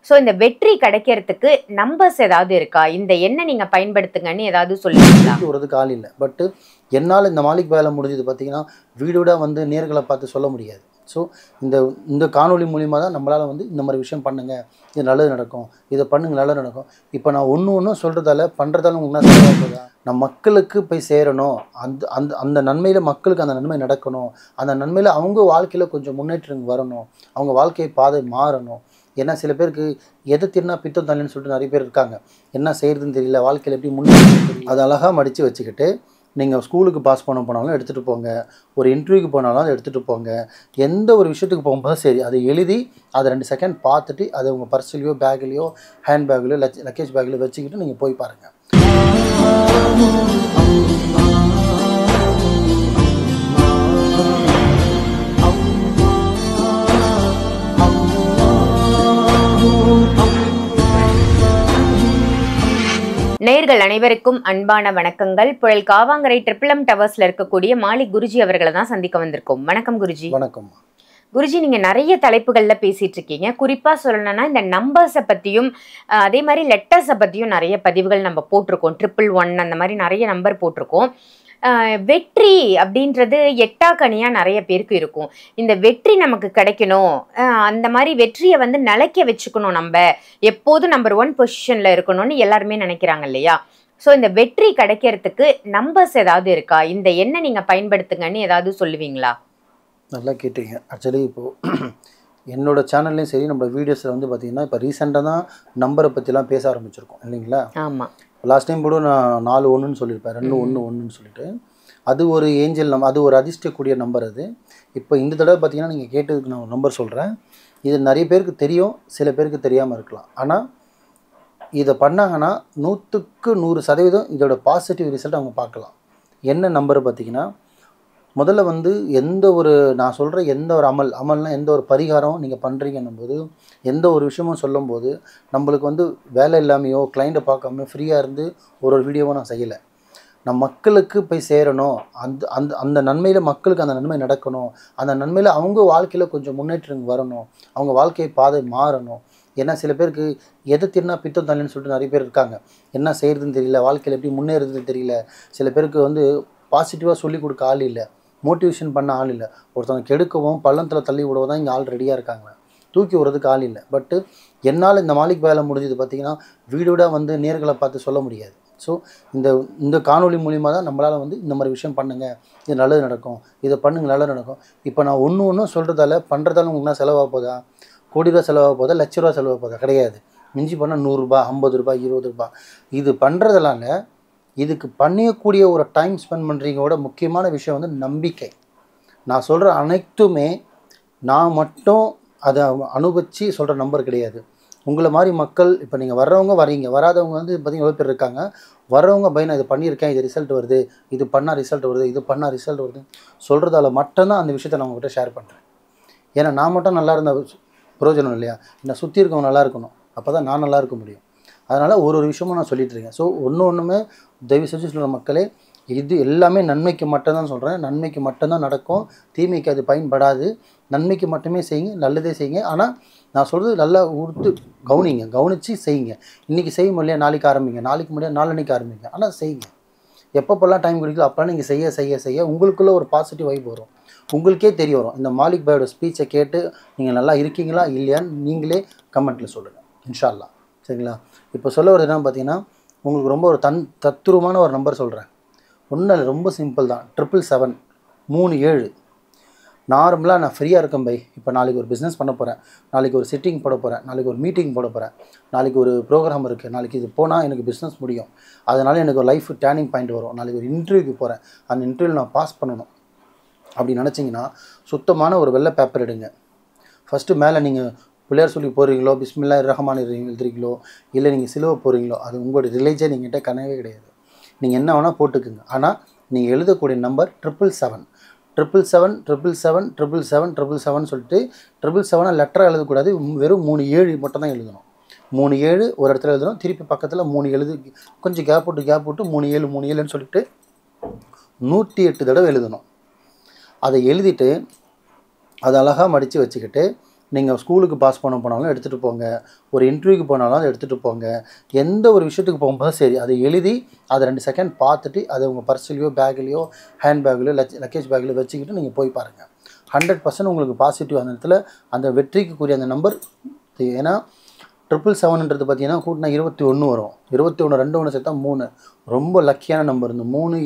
So இந்த வெற்றி கிடைக்கிறதுக்கு நம்பர்ஸ் ஏதாவது இருக்கா? இந்த எண்ணை நீங்க பயன்படுத்துங்கன்னு ஏதாவது சொல்லுவீங்களா? வரதுக்கு ஆள் இல்லை. பட்டு என்னால் இந்த மாலிக் வேலை முடிஞ்சது பார்த்தீங்கன்னா வீடோட வந்து நேர்களை பார்த்து சொல்ல முடியாது. ஸோ இந்த காணொலி மூலிமா தான் நம்மளால் வந்து இந்த மாதிரி விஷயம் பண்ணுங்கள், இது நல்லது நடக்கும், இதை பண்ணுங்க நல்லது நடக்கும். இப்போ நான் ஒன்று சொல்கிறதால பண்ணுறதால உங்களுக்கு என்ன சொல்லுவாங்க, நான் மக்களுக்கு போய் சேரணும், அந்த அந்த அந்த நன்மையில் மக்களுக்கு அந்த நன்மை நடக்கணும், அந்த நன்மையில் அவங்க வாழ்க்கையில் கொஞ்சம் முன்னேற்றம் வரணும், அவங்க வாழ்க்கை பாதை மாறணும். ஏன்னா சில பேருக்கு எதை தின்னா பித்தம் தள்ளின்னு சொல்லிட்டு நிறைய பேர் இருக்காங்க. என்ன செய்கிறதுன்னு தெரியல, வாழ்க்கையில் எப்படி முன்னேற்றம் தெரியல. அதை அழகாக மடித்து வச்சுக்கிட்டு நீங்கள் ஸ்கூலுக்கு பாஸ் பண்ண போனாலும் எடுத்துகிட்டு போங்க, ஒரு இன்டர்வியூக்கு போனாலும் அதை எடுத்துகிட்டு போங்க, எந்த ஒரு விஷயத்துக்கு போகும்போது சரி அதை எழுதி அதை 2 செகண்ட் பார்த்துட்டு அதை உங்கள் பர்ஸ்லையோ பேக்லேயோ ஹேண்ட் பேக்லையோ லக்கேஜ் பேக்லையோ வச்சுக்கிட்டு நீங்கள் போய் பாருங்கள். நேயர்கள் அனைவருக்கும் அன்பான வணக்கங்கள். புழல் காவாங்கரை ட்ரிபிள் டவர்ஸ்ல இருக்கக்கூடிய மாலிக் குருஜி அவர்களை தான் சந்திக்க வந்திருக்கோம். வணக்கம் குருஜி. வணக்கம் குருஜி. நீங்க நிறைய தலைப்புகள்ல பேசிட்டு இருக்கீங்க. குறிப்பா சொல்லணும்னா இந்த நம்பர்ஸை பத்தியும் அதே மாதிரி லெட்டர்ஸை பத்தியும் நிறைய பதிவுகள் நம்ம போட்டிருக்கோம். 111 அந்த மாதிரி நிறைய நம்பர் போட்டிருக்கோம். வெற்றி அப்படின்றது எட்டாக்கனியா நிறைய பேருக்கு இருக்கும். இந்த வெற்றி நமக்கு கிடைக்கணும், அந்த மாதிரி வெற்றியை வந்து நிலைக்க வச்சுக்கணும், நம்ம எப்போதும் நம்பர் 1 பொசிஷன்ல இருக்கணும்னு எல்லாருமே நினைக்கிறாங்க இல்லையா? ஸோ இந்த வெற்றி கிடைக்கிறதுக்கு நம்பர்ஸ் ஏதாவது இருக்கா? இந்த எண்ணை நீங்க பயன்படுத்துங்கன்னு ஏதாவது சொல்லுவீங்களா? நல்லா கேட்டீங்க. ஆக்சுவலி இப்போது என்னோடய சேனல்லையும் சரி நம்ம வீடியோஸில் வந்து பார்த்திங்கன்னா இப்போ ரீசெண்டாக தான் நம்பரை பற்றிலாம் பேச ஆரம்பிச்சிருக்கோம் இல்லைங்களா? ஆமாம். லாஸ்ட் டைம் கூட நான் 4-1ன்னு சொல்லியிருப்பேன், 2-1-1ன்னு சொல்லிட்டு. அது ஒரு ஏஞ்சல் நம்பர், அது ஒரு அதிர்ஷ்டக்கூடிய நம்பர். அது இப்போ இந்த தடவை பார்த்தீங்கன்னா நீங்கள் கேட்டதுக்கு நான் ஒரு நம்பர் சொல்கிறேன். இது நிறைய பேருக்கு தெரியும், சில பேருக்கு தெரியாமல் இருக்கலாம். ஆனால் இதை பண்ணாங்கன்னா 100க்கு 100% இதோட பாசிட்டிவ் ரிசல்ட் அவங்க பார்க்கலாம். என்ன நம்பர் பார்த்தீங்கன்னா, முதல்ல வந்து எந்த ஒரு நான் சொல்கிற எந்த ஒரு அமல்னால் எந்த ஒரு பரிகாரம் நீங்கள் பண்ணுறீங்கன்னும் போது, எந்த ஒரு விஷயமும் சொல்லும்போது நம்மளுக்கு வந்து வேலை இல்லாமையோ கிளைண்ட்டை பார்க்காம ஃப்ரீயாக இருந்து ஒரு வீடியோவும் நான் செய்யலை. நான் மக்களுக்கு போய் சேரணும், அந்த அந்த அந்த நன்மையில் மக்களுக்கு அந்த நன்மை நடக்கணும், அந்த நன்மையில் அவங்க வாழ்க்கையில் கொஞ்சம் முன்னேற்றம் வரணும், அவங்க வாழ்க்கை பாதை மாறணும். ஏன்னா சில பேருக்கு எதை தின்னா பித்தம் தள்ளின்னு சொல்லிட்டு நிறைய பேர் இருக்காங்க. என்ன செய்கிறதுன்னு தெரியல, வாழ்க்கையில் எப்படி முன்னேறதுன்னு தெரியல. சில பேருக்கு வந்து பாசிட்டிவாக சொல்லிக் கொடுக்க ஆள் இல்லை, மோட்டிவேஷன் பண்ண ஆள் இல்லை. ஒருத்தவங்க கெடுக்கவும் பள்ளத்தில் தள்ளி விடவும் தான் இங்கே ஆள் ரெடியாக இருக்காங்க, தூக்கி விடுறதுக்கு ஆள் இல்லை. பட்டு என்னால் இந்த மாலிக் வேலை முடிஞ்சது பார்த்திங்கன்னா வீடோட வந்து நேர்களை பார்த்து சொல்ல முடியாது. ஸோ இந்த காணொலி மூலிமா தான் நம்மளால் வந்து இந்த மாதிரி விஷயம் பண்ணுங்கள், இது நல்லது நடக்கும், இதை பண்ணுங்க நல்லது நடக்கும். இப்போ நான் ஒன்று சொல்கிறதால பண்ணுறதால உங்களுக்கு என்ன செலவாக போதா? கோடி ரூபா செலவாக போதா? லட்ச ரூபா செலவாக போதா? கிடையாது. மிஞ்சி பண்ணால் 100 ரூபா, 50 ரூபா, 20 ரூபா. இது பண்ணுறதுனால இதுக்கு பண்ணியக்கூடிய ஒரு டைம் ஸ்பெண்ட் பண்ணுறீங்களோட முக்கியமான விஷயம் வந்து நம்பிக்கை. நான் சொல்கிற அனைத்துமே நான் மட்டும் அதை அனுபவித்து சொல்கிற நம்பர் கிடையாது. உங்களை மாதிரி மக்கள் இப்போ நீங்கள் வர்றவங்க வரீங்க, வராதவங்க வந்து பார்த்திங்கன்னா எவ்வளோ பேர் இருக்காங்க. வர்றவங்க நான் இதை பண்ணியிருக்கேன், இது ரிசல்ட் வருது, இது பண்ணால் ரிசல்ட் வருது, இது பண்ணால் ரிசல்ட் வருது சொல்கிறதால மட்டும்தான் அந்த விஷயத்தை நான் உங்கள்கிட்ட ஷேர் பண்ணுறேன். ஏன்னா நான் மட்டும் நல்லா இருந்த பிரயோஜனம் இல்லையா? என்னை சுற்றி இருக்கவங்க நல்லா இருக்கணும், அப்போ தான் நான் நல்லா இருக்க முடியும். அதனால் ஒரு விஷயமும் நான் சொல்லிகிட்டு இருக்கேன். ஸோ ஒன்றுமே தயவு செஞ்சு சொல்கிற மக்களே, இது எல்லாமே நன்மைக்கு மட்டும்தான் சொல்கிறேன். நன்மைக்கு மட்டும்தான் நடக்கும், தீமைக்கு அது பயன்படாது. நன்மைக்கு மட்டுமே செய்யுங்க, நல்லதே செய்யுங்க. ஆனால் நான் சொல்கிறது நல்லா உடுத்து கவனிங்க, கவனித்து செய்யுங்க. இன்றைக்கி செய்ய முடியல நாளைக்கு ஆரம்பிங்க, நாளைக்கு முடியாது நாளன்னைக்கு ஆரம்பிங்க, ஆனால் செய்யுங்க. எப்பப்போல்லாம் டைம் கிடைக்குதோ அப்போல்லாம் நீங்கள் செய்ய செய்ய செய்ய உங்களுக்குள்ளே ஒரு பாசிட்டிவ் வைப் வரும். உங்களுக்கே தெரிய வரும். இந்த மாலிக் பாயோட ஸ்பீச்சை கேட்டு நீங்கள் நல்லா இருக்கீங்களா இல்லையான்னு நீங்களே கமெண்ட்டில் சொல்லுங்கள் இன்ஷா அல்லாஹ். சரிங்களா? இப்போ சொல்ல வரது என்னன்னு பார்த்தீங்கன்னா, உங்களுக்கு ரொம்ப ஒரு தத்துரூபமான ஒரு நம்பர் சொல்கிறேன். ஒன்றும் இல்லை, ரொம்ப சிம்பிள் தான். 777 37. நார்மலாக நான் ஃப்ரீயாக இருக்கேன் பை. இப்போ நாளைக்கு ஒரு பிஸ்னஸ் பண்ண போகிறேன், நாளைக்கு ஒரு சிட்டிங் போட போகிறேன், நாளைக்கு ஒரு மீட்டிங் போட போகிறேன், நாளைக்கு ஒரு ப்ரோக்ராம் இருக்குது, நாளைக்கு இது போனால் எனக்கு பிஸ்னஸ் முடியும், அதனால் எனக்கு ஒரு லைஃப் டேர்னிங் பாயிண்ட் வரும், நாளைக்கு ஒரு இன்டர்வியூக்கு போகிறேன், அந்த இன்டர்வியூவில் நான் பாஸ் பண்ணணும் அப்படி நினச்சிங்கன்னா சுத்தமான ஒரு வெள்ளை பேப்பர் எடுங்க. ஃபஸ்ட்டு மேலே நீங்கள் பிள்ளையார் சொல்லி போகிறீங்களோ, பிஸ்மில்லாஹிர் ரஹ்மானிர் ரஹீம் எழுதுறீங்களோ, இல்லை நீங்கள் சிலுவை போகிறீங்களோ, அது உங்களோட ரிலேஜன் எங்கிட்ட கனவே கிடையாது. நீங்கள் என்ன வேணால் போட்டுக்குங்க. ஆனால் நீங்கள் எழுதக்கூடிய நம்பர் 777 777 777 777 777 சொல்லிட்டு 777 லெட்டராக எழுதக்கூடாது, வெறும் 3 7 மட்டும் தான் எழுதணும். 3 7 ஒரு இடத்துல எழுதணும், திருப்பி பக்கத்தில் 3 எழுது, கொஞ்சம் கேப் விட்டு 3 7 3 7ன்னு சொல்லிட்டு 108 தடவை எழுதணும். அதை எழுதிட்டு அதை அழகாக மடித்து வச்சுக்கிட்டு நீங்கள் ஸ்கூலுக்கு பாஸ் பண்ண போனாலும் எடுத்துகிட்டு போங்க, ஒரு இன்டர்வியூக்கு போனாலும் அதை எடுத்துகிட்டு போங்க, எந்த ஒரு விஷயத்துக்கு போகும்போதும் சரி அதை எழுதி அதை 2 செகண்ட் பார்த்துட்டு அதை உங்கள் பர்ஸ்லையோ பேக்லேயோ ஹேண்ட் பேக்லையோ லக்கேஜ் பேக்லையோ வச்சுக்கிட்டு நீங்கள் போய் பாருங்கள். 100% உங்களுக்கு பாசிட்டிவ் அந்த இடத்துல அந்த வெற்றிக்குரிய அந்த நம்பர். ஏன்னா 777ன்றது பார்த்தீங்கன்னா கூட்டினா 21 வரும். 21 2 1 சேர்த்தா 3 ரொம்ப லக்கியான நம்பர். இந்த 3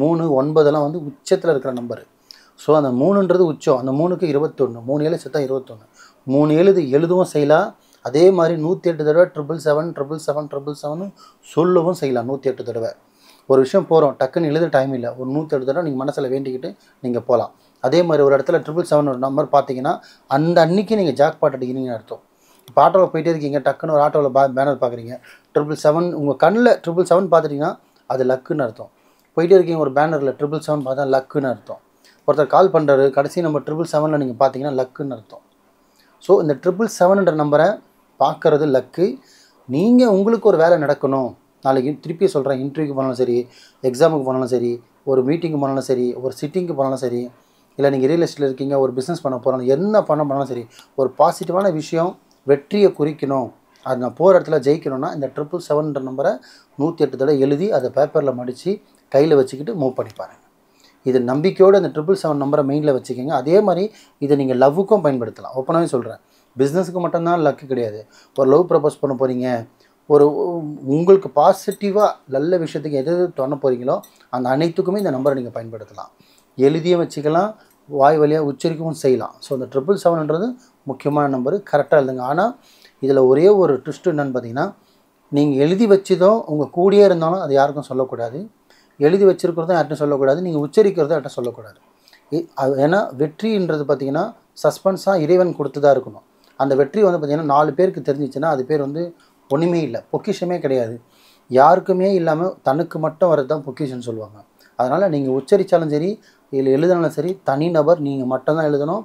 3 9 வந்து உச்சத்தில் இருக்கிற நம்பரு. ஸோ அந்த 3ன்றது உச்சம். அந்த 3க்கு 21 3 7 சேர்த்தா 21 3 எழுதவும் செய்யலாம். அதே மாதிரி 108 தடவை 777 சொல்லவும் செய்யலாம். 108 தடவை ஒரு விஷயம் போகிறோம், டக்குன்னு எழுத டைம் இல்லை, ஒரு 108 தடவை நீங்கள் மனசில் வேண்டிக்கிட்டு நீங்கள் போகலாம். அதே மாதிரி ஒரு இடத்துல 777 ஒரு நம்பர் பார்த்தீங்கன்னா அந்த அன்னைக்கு நீங்கள் ஜாக்பாட் அடிக்கிறீங்கன்னு அர்த்தம். இப்போ ஆட்டோவில் போயிட்டே இருக்கீங்க, டக்குன்னு ஒரு ஆட்டோவில் பேனர் பார்க்குறீங்க, 777 உங்கள் கண்ணில் 777 பார்த்துட்டிங்கன்னா அது லக்குன்னு அர்த்தம். போயிட்டே இருக்கீங்க ஒரு பேனரில் 777 பார்த்தா லக்குன்னு அர்த்தம். ஒருத்தர் கால் பண்ணுறாரு, கடைசி நம்பர் 777 நீங்கள் பார்த்தீங்கன்னா லக்குன்னு அர்த்தம். ஸோ இந்த 777ன்ற நம்பரை பார்க்குறது லக்கு. நீங்கள் உங்களுக்கு ஒரு வேலை நடக்கணும், நாளைக்கு திருப்பி சொல்கிறேன், இன்டர்வியூக்கு போனாலும் சரி, எக்ஸாமுக்கு போனாலும் சரி, ஒரு மீட்டிங்கு போனாலும் சரி, ஒரு சிட்டிங்க்கு போனாலும் சரி, இல்லை நீங்கள் ரியல் எஸ்டேட்டில் இருக்கீங்க ஒரு பிஸ்னஸ் பண்ண போகிறாங்க, என்ன பண்ணாலும் சரி, ஒரு பாசிட்டிவான விஷயம் வெற்றியை குறிக்கணும், அது நான் போகிற இடத்துல ஜெயிக்கணும்னா இந்த 777ன்ற நம்பரை 108 தடவை எழுதி அதை பேப்பரில் மடித்து கையில் வச்சுக்கிட்டு மூவ் பண்ணி பாருங்கள். இது நம்பிக்கையோடு அந்த 777 நம்பரை மெயினில் வச்சுக்கோங்க. அதே மாதிரி இதை நீங்கள் லவ்வுக்கும் பயன்படுத்தலாம். ஓப்பனாகவே சொல்கிறேன், பிஸ்னஸுக்கு மட்டும்தான் லக்கு கிடையாது. ஒரு லவ் ப்ரப்போஸ் பண்ண போகிறீங்க, ஒரு உங்களுக்கு பாசிட்டிவாக நல்ல விஷயத்துக்கு எது பண்ண போகிறீங்களோ அந்த அனைத்துக்குமே இந்த நம்பரை நீங்கள் பயன்படுத்தலாம். எழுதியும் வச்சுக்கலாம், வாய் வழியாக உச்சரிக்கவும் செய்யலாம். ஸோ இந்த 777ன்றது முக்கியமான நம்பரு, கரெக்டாக எழுதுங்க. ஆனால் இதில் ஒரே ஒரு ட்விஸ்ட்டு என்னென்னு பார்த்தீங்கன்னா, நீங்கள் எழுதி வச்சதும் உங்கள் கூடயே இருந்தாலும் அது யாருக்கும் சொல்லக்கூடாது, எழுதி வச்சுருக்கிறதும் யார்கிட்டும் சொல்லக்கூடாது, நீங்கள் உச்சரிக்கிறதும் யார்கிட்ட சொல்லக்கூடாது. ஏன்னா வெற்றின்றது பார்த்திங்கன்னா சஸ்பென்ஸாக இறைவன் கொடுத்துதான் இருக்கணும். அந்த வெற்றி வந்து பார்த்திங்கன்னா 4 பேருக்கு தெரிஞ்சிச்சுன்னா அது பேர் வந்து ஒன்றுமே இல்லை, பொக்கிஷமே கிடையாது. யாருக்குமே இல்லாமல் தனக்கு மட்டும் வரது தான் பொக்கிஷன்னு சொல்லுவாங்க. அதனால் நீங்கள் உச்சரித்தாலும் சரி இல்லை எழுதினாலும் சரி, தனிநபர் நீங்கள் மட்டும்தான் எழுதணும்.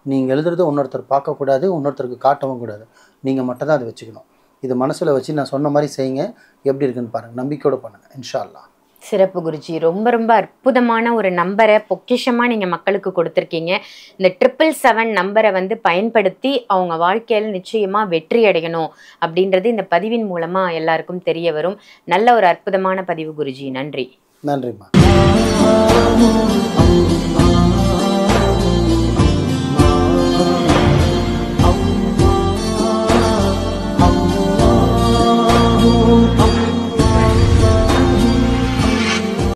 நீங்கள் எழுதுறது இன்னொருத்தர் பார்க்கக்கூடாது, இன்னொருத்தருக்கு காட்டவும் கூடாது, நீங்கள் மட்டும்தான் அதை வச்சுக்கணும். இது மனசில் வச்சு நான் சொன்ன மாதிரி செய்யுங்க, எப்படி இருக்குன்னு பாருங்கள், நம்பிக்கையோடு பண்ணுங்கள், இன்ஷா அல்லாஹ். சிறப்பு குருஜி. ரொம்ப ரொம்ப அற்புதமான ஒரு நம்பரை பொக்கிஷமாக நீங்கள் மக்களுக்கு கொடுத்துருக்கீங்க. இந்த 777 நம்பரை வந்து பயன்படுத்தி அவங்க வாழ்க்கையில் நிச்சயமாக வெற்றி அடையணும் அப்படின்றது இந்த பதிவின் மூலமாக எல்லாருக்கும் தெரிய வரும். நல்ல ஒரு அற்புதமான பதிவு குருஜி. நன்றி. நன்றிம்மா.